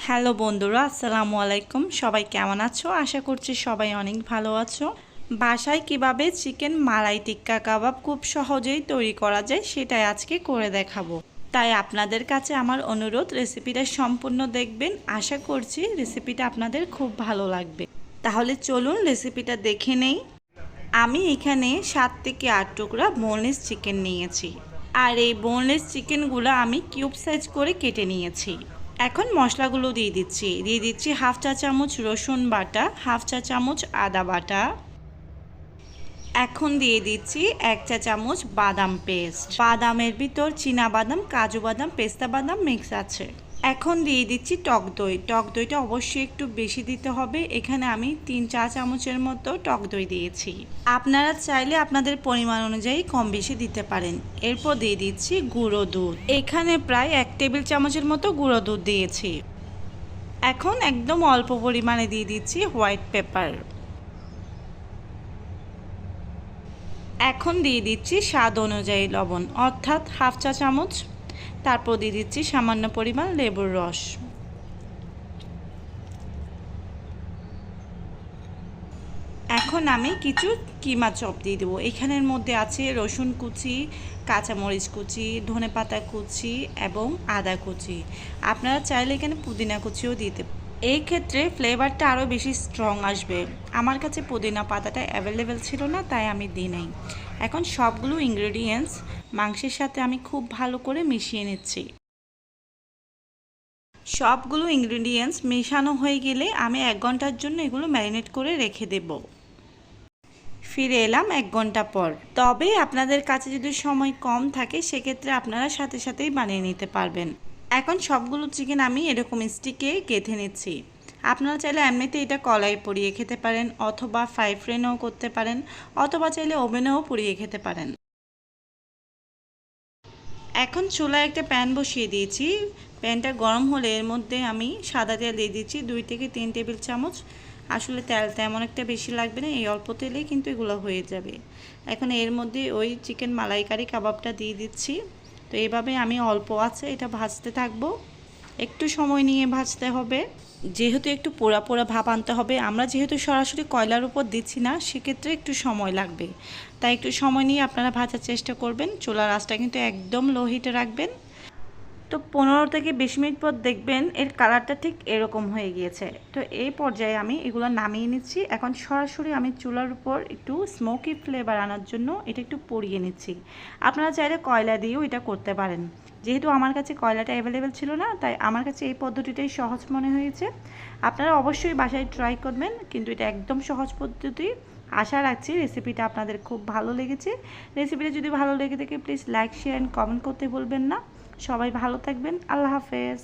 Hello বন্ধুরা, আসসালামু আলাইকুম। সবাই কেমন আছো? আশা করছি সবাই অনেক ভালো আছো। বাসায় কিভাবে চিকেন মালাই টিক্কা কাবাব খুব সহজেই তৈরি করা যায় সেটাই আজকে করে দেখাবো। তাই আপনাদের কাছে আমার অনুরোধ, রেসিপিটা সম্পূর্ণ দেখবেন। আশা করছি রেসিপিটা আপনাদের খুব ভালো লাগবে। তাহলে চলুন রেসিপিটা দেখে নেই। আমি এখানে 7 থেকে 8 টুকরা বোনলেস চিকেন নিয়েছি। আর এই বোনলেস চিকেনগুলো আমি কিউব সাইজ করে কেটে নিয়েছি। এখন মশলাগুলো দিয়ে দিচ্ছি হাফ চা চামচ রসুন বাটা, হাফ চা চামচ আদা বাটা। এখন দিয়ে দিচ্ছি 1 চা চামচ বাদাম পেস্ট। বাদামের ভিতর চীনা বাদাম, কাজু বাদাম, পেস্তা বাদাম মিক্স আছে। এখন দিয়ে দিচ্ছি টক দই। টক দইটা অবশ্যই একটু বেশি দিতে হবে। এখানে আমি 3 চা চামচের মতো টক দই দিয়েছি। আপনারা চাইলে আপনাদের পরিমাণ অনুযায়ী কম বেশি দিতে পারেন। এরপর দিয়ে দিচ্ছি গুঁড়ো দুধ। এখানে প্রায় 1 টেবিল চামচের মতো গুঁড়ো দুধ দিয়েছি। এখন একদম অল্প পরিমাণে দিয়ে দিচ্ছি হোয়াইট পেপার। এখন দিয়ে দিচ্ছি স্বাদ অনুযায়ী লবণ, অর্থাৎ হাফ চা চামচ। তারপর দিয়ে দিচ্ছি সামান্য পরিমাণ লেবুর রস। এখন আমি কিছু কিমা চপ দিয়ে দেবো। এখানের মধ্যে আছে রসুন কুচি, কাঁচামরিচ কুচি, ধনেপাতা কুচি এবং আদা কুচি। আপনারা চাইলে এখানে পুদিনা কুচিও দিতে। এই ক্ষেত্রে ফ্লেভারটা আরও বেশি স্ট্রং আসবে। আমার কাছে পুদিনা পাতাটা অ্যাভেলেবেল ছিল না, তাই আমি দিই নাই। এখন সবগুলো ইনগ্রেডিয়েন্টস মাংসের সাথে আমি খুব ভালো করে মিশিয়ে নিচ্ছি। সবগুলো ইনগ্রেডিয়েন্টস মেশানো হয়ে গেলে আমি 1 ঘন্টার জন্য এগুলো ম্যারিনেট করে রেখে দেব। ফিরে এলাম 1 ঘন্টা পর। তবে আপনাদের কাছে যদি সময় কম থাকে সেক্ষেত্রে আপনারা সাথে সাথেই বানিয়ে নিতে পারবেন। এখন সবগুলো চিকেন আমি এরকম স্টিকে গেঁথে নিচ্ছি। আপনারা চাইলে এমনিতে এটা কড়াই পুড়িয়ে খেতে পারেন, অথবা ফ্রাই প্যানেও করতে পারেন, অথবা চাইলে ওভেনেও পুড়িয়ে খেতে পারেন। এখন চুলায় একটা প্যান বসিয়ে দিয়েছি। প্যানটা গরম হলে এর মধ্যে আমি সাদা তেল দিয়ে দিচ্ছি 2 থেকে 3 টেবিল চামচ। আসলে তেল তেমন একটা বেশি লাগবে না, এই অল্প তেলেই কিন্তু এগুলো হয়ে যাবে। এখন এর মধ্যে ওই চিকেন মালাইকারি কাবাবটা দিয়ে দিচ্ছি। তো এইভাবে আমি অল্প আছে এটা ভাজতে থাকবো। একটু সময় নিয়ে ভাজতে হবে, যেহেতু একটু পোড়া পোড়া ভাব আনতে হবে। আমরা যেহেতু সরাসরি কয়লার উপর দিচ্ছি না, সেক্ষেত্রে একটু সময় লাগবে। তাই একটু সময় নিয়ে আপনারা ভাজার চেষ্টা করবেন। চুলার আঁচটা কিন্তু একদম লো হিটে রাখবেন। তো 15 থেকে 20 মিনিট পর দেখবেন এর কালারটা ঠিক এরকম হয়ে গিয়েছে। তো এই পর্যায়ে আমি এগুলো নামিয়ে নিচ্ছি। এখন সরাসরি আমি চুলার উপর একটু স্মোকি ফ্লেভার আনার জন্য এটা একটু পুড়িয়ে নিচ্ছি। আপনারা চাইলে কয়লা দিয়েও এটা করতে পারেন। যেহেতু আমার কাছে কয়লাটা অ্যাভেলেবেল ছিল না, তাই আমার কাছে এই পদ্ধতিটাই সহজ মনে হয়েছে। আপনারা অবশ্যই বাসায় ট্রাই করবেন, কিন্তু এটা একদম সহজ পদ্ধতি। আশা রাখছি রেসিপিটা আপনাদের খুব ভালো লেগেছে। রেসিপিটা যদি ভালো লেগে থাকে please like, share and comment করতে ভুলবেন না। সবাই ভালো থাকবেন। আল্লাহ হাফেজ।